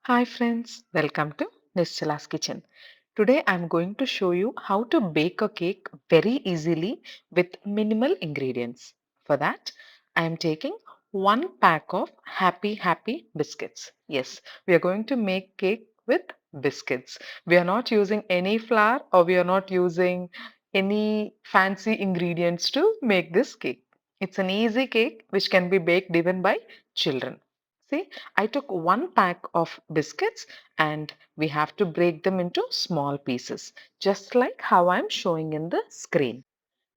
Hi friends, welcome to Nishchala's Kitchen. Today I'm going to show you how to bake a cake very easily with minimal ingredients. For that, I am taking one pack of happy biscuits. Yes, we are going to make cake with biscuits. We are not using any flour or we are not using any fancy ingredients to make this cake. It's an easy cake which can be baked even by children. See, I took one pack of biscuits and we have to break them into small pieces, just like how I'm showing in the screen.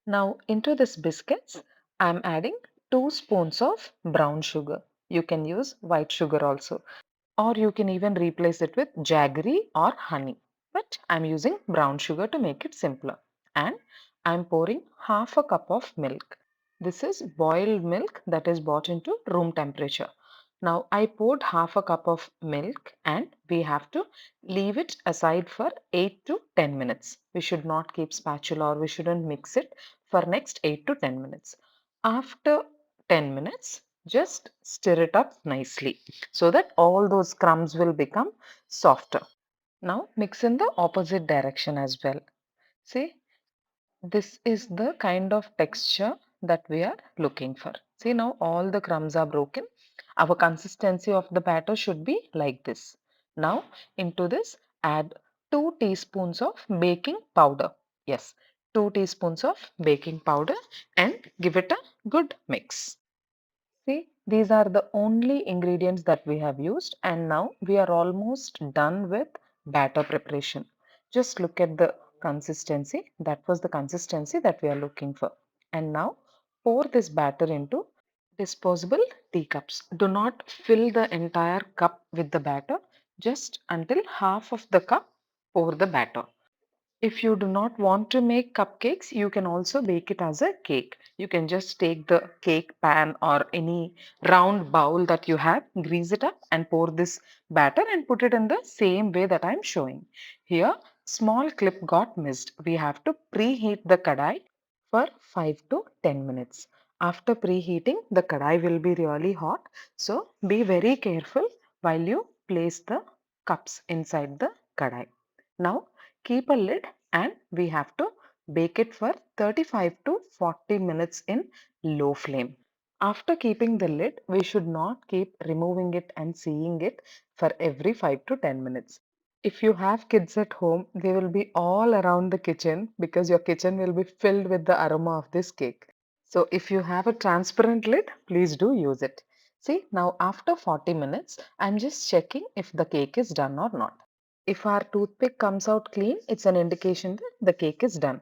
Now, into this biscuits, I'm adding 2 spoons of brown sugar. You can use white sugar also, or you can even replace it with jaggery or honey. But I'm using brown sugar to make it simpler. And I'm pouring half a cup of milk. This is boiled milk that is bought into room temperature. Now I poured half a cup of milk and we have to leave it aside for 8 to 10 minutes. We should not keep spatula or we shouldn't mix it for next 8 to 10 minutes. After 10 minutes, just stir it up nicely so that all those crumbs will become softer. Now mix in the opposite direction as well. See, this is the kind of texture that we are looking for. See, now all the crumbs are broken. Our consistency of the batter should be like this. Now into this add 2 teaspoons of baking powder. Yes, 2 teaspoons of baking powder and give it a good mix. See, these are the only ingredients that we have used and now we are almost done with batter preparation. Just look at the consistency. That was the consistency that we are looking for. And now pour this batter into disposable teacups. Do not fill the entire cup with the batter, just until half of the cup pour the batter. If you do not want to make cupcakes, you can also bake it as a cake. You can just take the cake pan or any round bowl that you have, grease it up and pour this batter and put it in the same way that I'm showing. Here, small clip got missed. We have to preheat the kadai for 5 to 10 minutes. After preheating, the kadai will be really hot. So be very careful while you place the cups inside the kadai. Now keep a lid and we have to bake it for 35 to 40 minutes in low flame. After keeping the lid, we should not keep removing it and seeing it for every 5 to 10 minutes. If you have kids at home, they will be all around the kitchen because your kitchen will be filled with the aroma of this cake. So if you have a transparent lid, please do use it. See, now after 40 minutes, I'm just checking if the cake is done or not. If our toothpick comes out clean, it's an indication that the cake is done.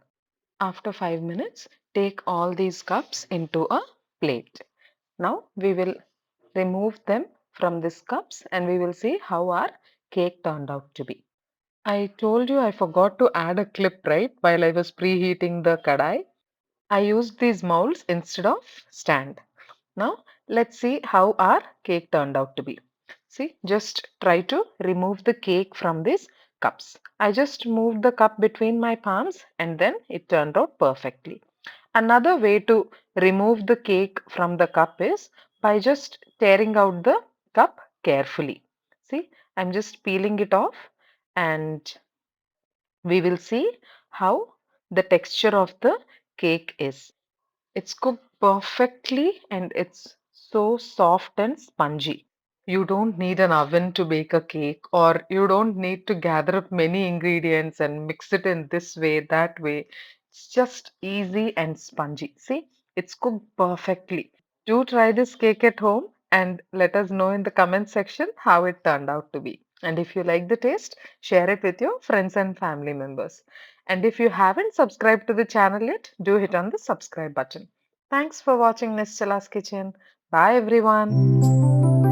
After 5 minutes, take all these cups into a plate. Now we will remove them from these cups and we will see how our cake turned out to be. I told you I forgot to add a clip, right, while I was preheating the kadai. I used these molds instead of stand. Now let's see how our cake turned out to be. See, just try to remove the cake from these cups. I just moved the cup between my palms and then it turned out perfectly. Another way to remove the cake from the cup is by just tearing out the cup carefully. See, I'm just peeling it off and we will see how the texture of the cake is. It's cooked perfectly and it's so soft and spongy. You don't need an oven to bake a cake, or you don't need to gather up many ingredients and mix it in this way, that way. It's just easy and spongy. See, it's cooked perfectly. Do try this cake at home and let us know in the comment section how it turned out to be. And if you like the taste, share it with your friends and family members. And if you haven't subscribed to the channel yet, do hit on the subscribe button. Thanks for watching Nischala's Kitchen. Bye everyone.